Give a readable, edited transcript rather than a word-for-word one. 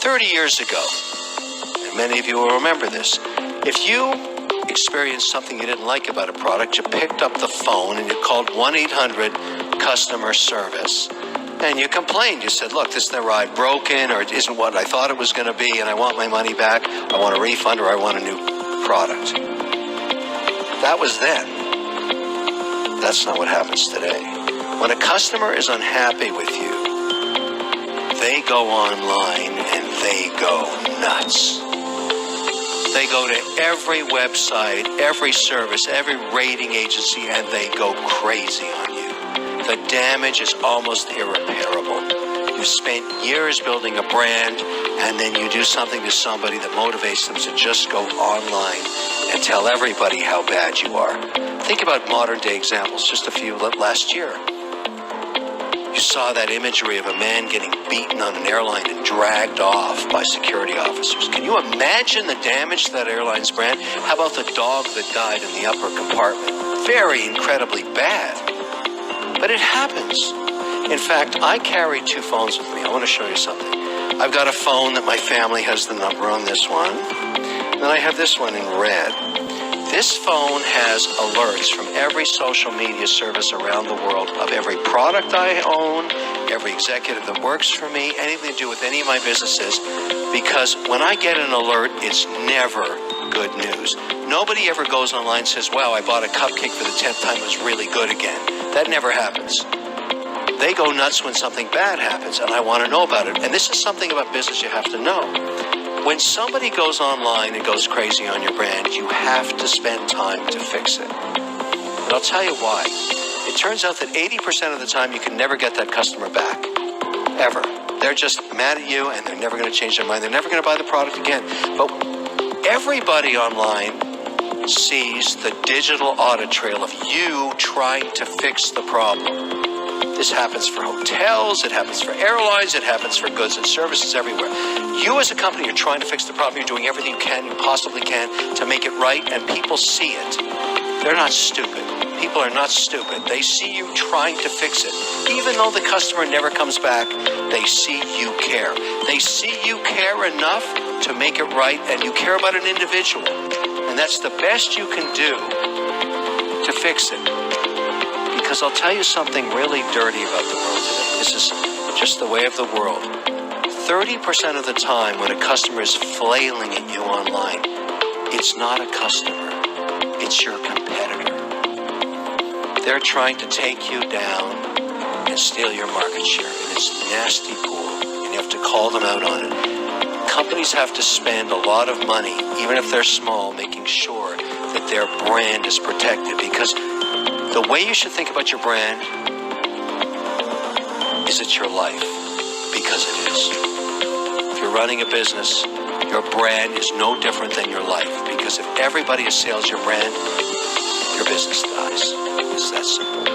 30 years ago, and many of you will remember this, if you experienced something you didn't like about a product, you picked up the phone and you called 1-800 customer service and you complained. You said, look, this ride broken, or it isn't what I thought it was going to be, and I want my money back, I want a refund, or I want a new product. That was then. That's not what happens today. When a customer is unhappy with you, they go online and they go nuts. They go to every website, every service, every rating agency, and they go crazy on you. The damage is almost irreparable. You spent years building a brand, and then you do something to somebody that motivates them to just go online and tell everybody how bad you are. Think about modern day examples, just a few last year. You saw that imagery of a man getting beaten on an airline and dragged off by security officers. Can you imagine the damage to that airline's brand? How about the dog that died in the upper compartment? Very incredibly bad. But it happens. In fact, I carry 2 phones with me. I want to show you something. I've got a phone that my family has the number on, this one. And then I have this one in red. This phone has alerts from every social media service around the world of every product I own, every executive that works for me, anything to do with any of my businesses, because when I get an alert, it's never good news. Nobody ever goes online and says, wow, I bought a cupcake for the 10th time, it was really good again. That never happens. They go nuts when something bad happens, and I want to know about it. And this is something about business you have to know. When somebody goes online and goes crazy on your brand, you have to spend time to fix it. And I'll tell you why. It turns out that 80% of the time you can never get that customer back. Ever. They're just mad at you and they're never going to change their mind. They're never going to buy the product again. But everybody online sees the digital audit trail of you trying to fix the problem. This happens for hotels, it happens for airlines, it happens for goods and services everywhere. You as a company are trying to fix the problem. You're doing everything you possibly can to make it right, and people see it. They're not stupid. People are not stupid. They see you trying to fix it. Even though the customer never comes back, they see you care. They see you care enough to make it right, and you care about an individual. And that's the best you can do to fix it. Because I'll tell you something really dirty about the world today. This is just the way of the world. 30% of the time when a customer is flailing at you online, it's not a customer, it's your competitor. They're trying to take you down and steal your market share. And it's a nasty pool, and you have to call them out on it. Companies have to spend a lot of money, even if they're small, making sure that their brand is protected, because the way you should think about your brand is it's your life, because it is. If you're running a business, your brand is no different than your life, because if everybody assails your brand, your business dies. It's that simple.